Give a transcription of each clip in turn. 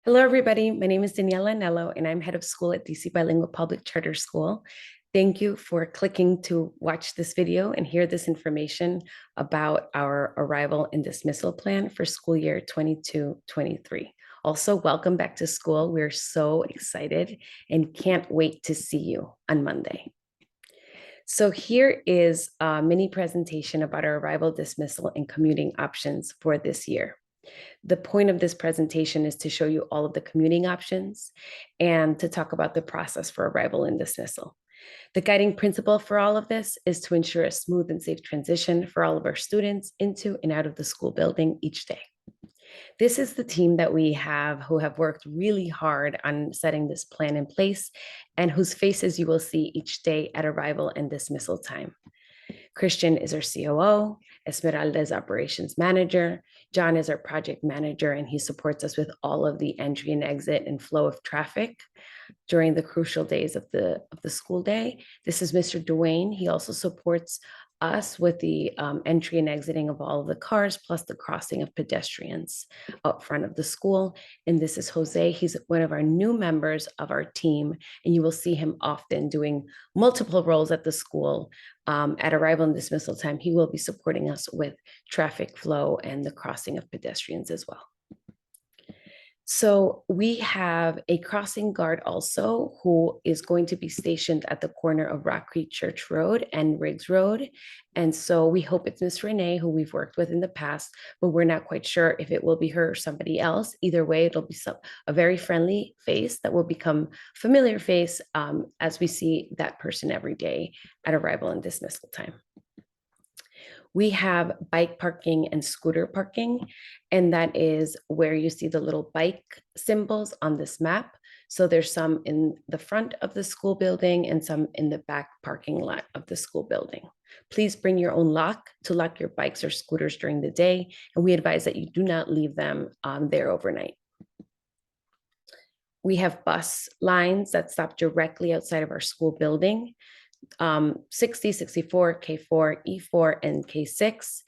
Hello, everybody. My name is Daniela Anello, and I'm head of school at DC Bilingual Public Charter School. Thank you for clicking to watch this video and hear this information about our arrival and dismissal plan for school year 22-23. Also, welcome back to school. We're so excited and can't wait to see you on Monday. So here is a mini presentation about our arrival, dismissal, and commuting options for this year. The point of this presentation is to show you all of the commuting options and to talk about the process for arrival and dismissal. The guiding principle for all of this is to ensure a smooth and safe transition for all of our students into and out of the school building each day. This is the team that we have who have worked really hard on setting this plan in place and whose faces you will see each day at arrival and dismissal time. Christian is our COO, Esmeralda is operations manager, John is our project manager, and he supports us with all of the entry and exit and flow of traffic during the crucial days of the school day. This is Mr. Dwayne. He also supports us with the entry and exiting of all of the cars, plus the crossing of pedestrians out front of the school. And this is Jose. He's one of our new members of our team, and you will see him often doing multiple roles at the school. At arrival and dismissal time, he will be supporting us with traffic flow and the crossing of pedestrians as well. So we have a crossing guard also who is going to be stationed at the corner of Rock Creek Church Road and Riggs Road. And so we hope it's Miss Renee, who we've worked with in the past, but we're not quite sure if it will be her or somebody else. Either way, it'll be a very friendly face that will become familiar face as we see that person every day at arrival and dismissal time. We have bike parking and scooter parking, and that is where you see the little bike symbols on this map. So there's some in the front of the school building and some in the back parking lot of the school building. Please bring your own lock to lock your bikes or scooters during the day, and we advise that you do not leave them there overnight. We have bus lines that stop directly outside of our school building. 60, 64, K4, E4, and K6.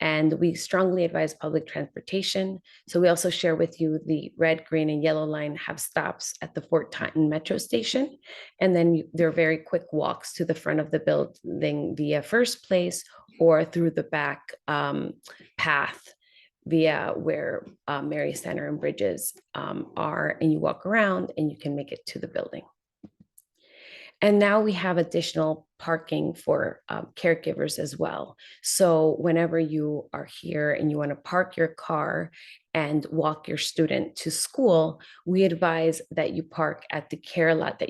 And we strongly advise public transportation. So we also share with you the red, green, and yellow line have stops at the Fort Taunton Metro Station. And then there are very quick walks to the front of the building via First Place or through the back path via where Mary Center and Bridges are. And you walk around and you can make it to the building. And now we have additional parking for caregivers as well. So whenever you are here and you want to park your car and walk your student to school, we advise that you park at the care lot that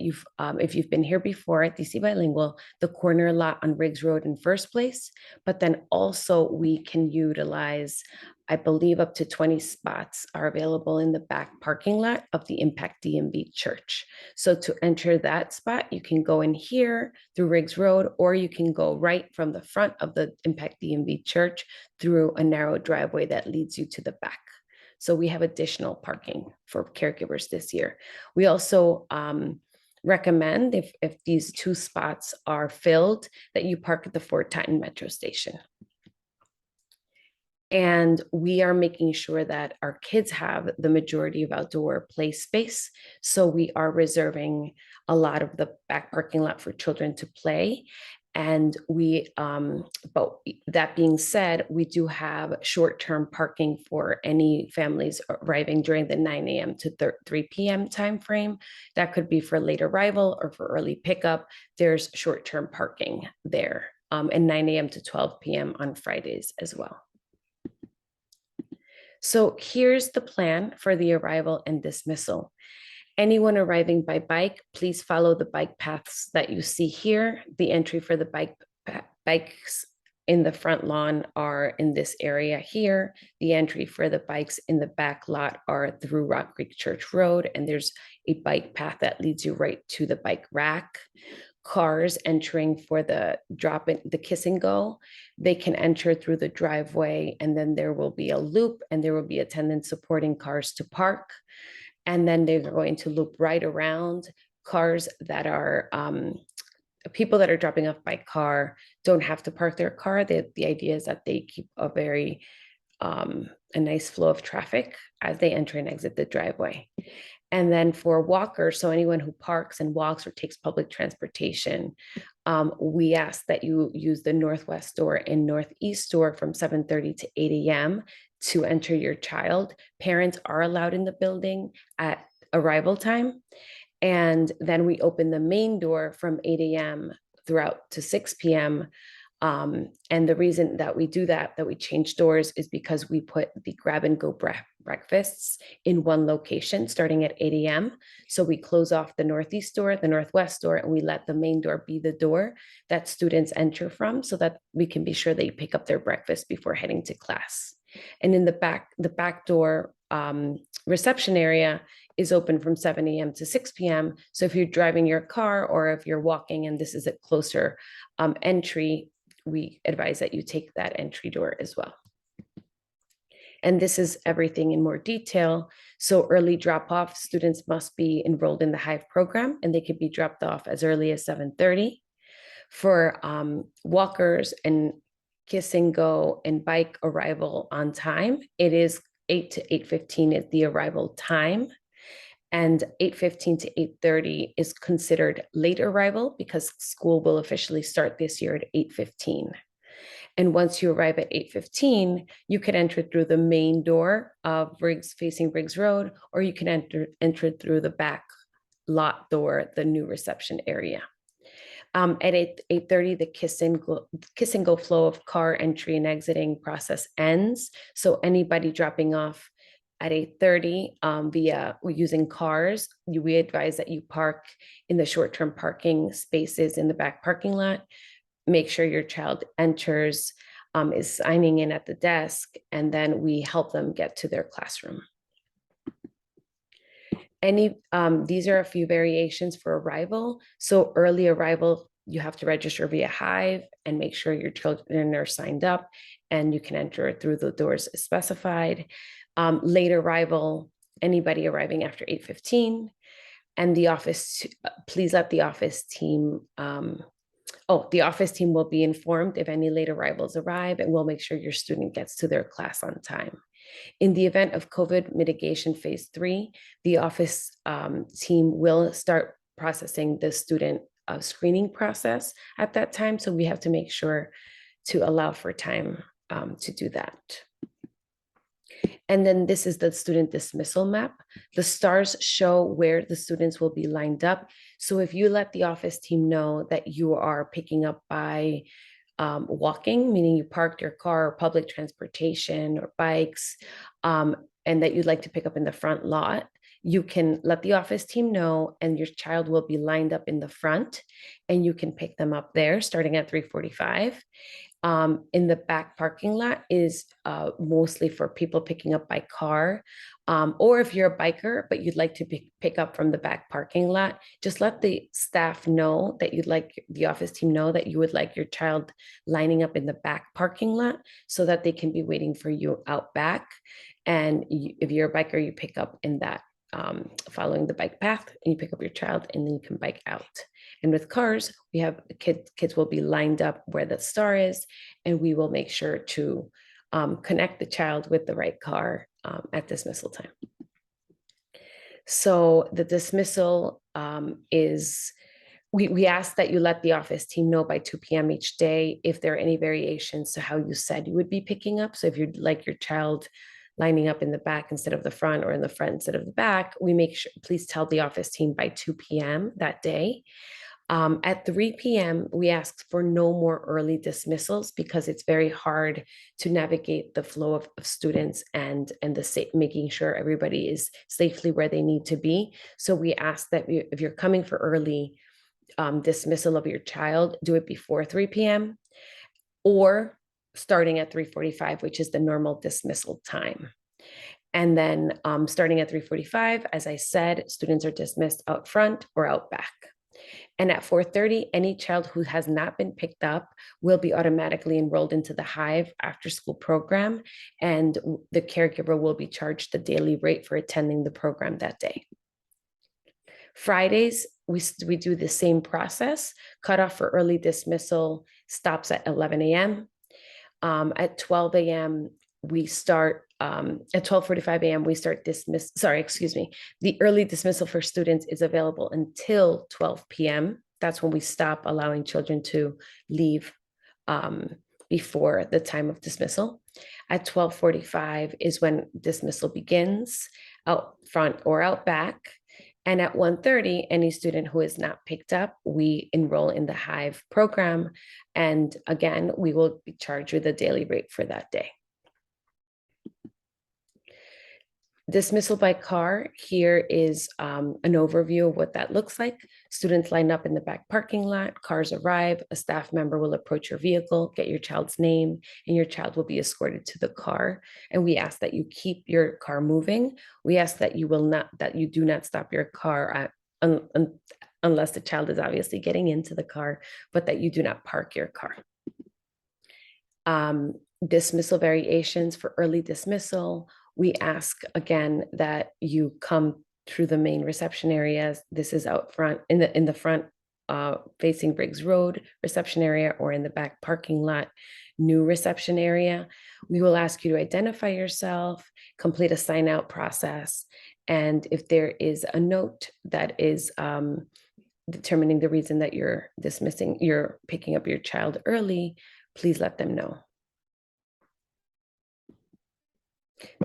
if you've been here before at DC Bilingual, the corner lot on Riggs Road in First Place, but then also we can utilize, I believe up to 20 spots are available in the back parking lot of the Impact DMV Church. So to enter that spot, you can go in here through Riggs Road, or you can go right from the front of the Impact DMV Church through a narrow driveway that leads you to the back. So we have additional parking for caregivers this year. We also recommend if these two spots are filled that you park at the Fort Taunton Metro Station. And we are making sure that our kids have the majority of outdoor play space. So we are reserving a lot of the back parking lot for children to play. And but that being said, we do have short-term parking for any families arriving during the 9 a.m. to 3 p.m. timeframe. That could be for late arrival or for early pickup. There's short-term parking there, and 9 a.m. to 12 p.m. on Fridays as well. So here's the plan for the arrival and dismissal. Anyone arriving by bike, please follow the bike paths that you see here. The entry for the bikes in the front lawn are in this area here. The entry for the bikes in the back lot are through Rock Creek Church Road, and there's a bike path that leads you right to the bike rack. Cars entering for the the kiss and go, they can enter through the driveway, and then there will be a loop and there will be attendants supporting cars to park. And then they're going to loop right around. Cars that are, people that are dropping off by car don't have to park their car. The idea is that they keep a nice flow of traffic as they enter and exit the driveway. And then for walkers, so anyone who parks and walks or takes public transportation, we ask that you use the northwest door and northeast door from 7:30 to 8 a.m. to enter your child. Parents are allowed in the building at arrival time. And then we open the main door from 8 a.m. throughout to 6 p.m. And the reason that we do that we change doors, is because we put the grab and go breakfasts in one location starting at 8 a.m. So we close off the northeast door, the northwest door, and we let the main door be the door that students enter from, so that we can be sure they pick up their breakfast before heading to class. And in the back door reception area is open from 7 a.m. to 6 p.m. So if you're driving your car or if you're walking and this is a closer entry, we advise that you take that entry door as well. And this is everything in more detail. So early drop-off, students must be enrolled in the Hive program, and they could be dropped off as early as 7:30. For walkers and kiss and go and bike arrival on time, it is 8 to 8:15 is the arrival time. And 8:15 to 8:30 is considered late arrival, because school will officially start this year at 8:15. And once you arrive at 8:15, you can enter through the main door of Briggs, facing Briggs Road, or you can enter through the back lot door, the new reception area. At 8:30, the kiss and go flow of car entry and exiting process ends. So anybody dropping off at 8:30 via using cars, we advise that you park in the short-term parking spaces in the back parking lot. Make sure your child enters, is signing in at the desk, and then we help them get to their classroom. These are a few variations for arrival. So early arrival, you have to register via Hive and make sure your children are signed up, and you can enter through the doors as specified. Late arrival, anybody arriving after 8:15, and the office, please let the office team, the office team will be informed if any late arrivals arrive, and we'll make sure your student gets to their class on time. In the event of COVID mitigation phase 3, the office team will start processing the student screening process at that time. So we have to make sure to allow for time to do that. And then this is the student dismissal map. The stars show where the students will be lined up. So if you let the office team know that you are picking up by walking, meaning you parked your car or public transportation or bikes, and that you'd like to pick up in the front lot, you can let the office team know, and your child will be lined up in the front, and you can pick them up there starting at 3:45. In the back parking lot is mostly for people picking up by car, or if you're a biker but you'd like to pick up from the back parking lot, just let the staff know that you'd like, the office team know that you would like your child lining up in the back parking lot, so that they can be waiting for you out back. And if you're a biker, you pick up in that, following the bike path, and you pick up your child, and then you can bike out. And with cars, we have kids will be lined up where the star is, and we will make sure to connect the child with the right car at dismissal time. So the dismissal is, we ask that you let the office team know by 2 p.m. each day if there are any variations to how you said you would be picking up. So if you'd like your child lining up in the back instead of the front, or in the front instead of the back, we make sure, please tell the office team by 2 p.m. that day. At 3 p.m., we ask for no more early dismissals, because it's very hard to navigate the flow of students and making sure everybody is safely where they need to be. So we ask that if you're coming for early dismissal of your child, do it before 3 p.m. or starting at 3:45, which is the normal dismissal time. And then starting at 3:45, as I said, students are dismissed out front or out back. And at 4:30, any child who has not been picked up will be automatically enrolled into the Hive after school program, and the caregiver will be charged the daily rate for attending the program that day. Fridays, we do the same process. Cutoff for early dismissal stops at 11 a.m. At 12 a.m., we start at 12:45 a.m. we start the early dismissal for students is available until 12 p.m. That's when we stop allowing children to leave before the time of dismissal. At 12:45 is when dismissal begins, out front or out back. And at 1:30, any student who is not picked up, we enroll in the Hive program. And again, we will be charged with a daily rate for that day. Dismissal by car, here is an overview of what that looks like. Students line up in the back parking lot, cars arrive, a staff member will approach your vehicle, get your child's name, and your child will be escorted to the car. And we ask that you keep your car moving. We ask that you do not stop your car unless the child is obviously getting into the car, but that you do not park your car. Dismissal variations for early dismissal. We ask again that you come through the main reception areas. This is out front in the front facing Briggs Road reception area, or in the back parking lot, new reception area. We will ask you to identify yourself, complete a sign out process. And if there is a note that is determining the reason that you're picking up your child early, please let them know.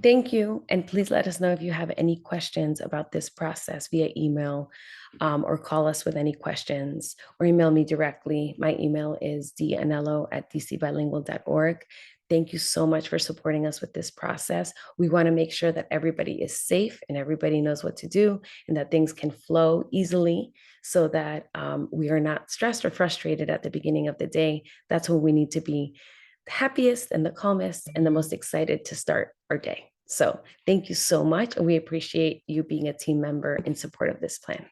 Thank you. And please let us know if you have any questions about this process via email, or call us with any questions, or email me directly. My email is danello@dcbilingual.org. Thank you so much for supporting us with this process. We want to make sure that everybody is safe and everybody knows what to do, and that things can flow easily, so that we are not stressed or frustrated at the beginning of the day. That's when we need to be the happiest and the calmest and the most excited to start our day. So thank you so much. And we appreciate you being a team member in support of this plan.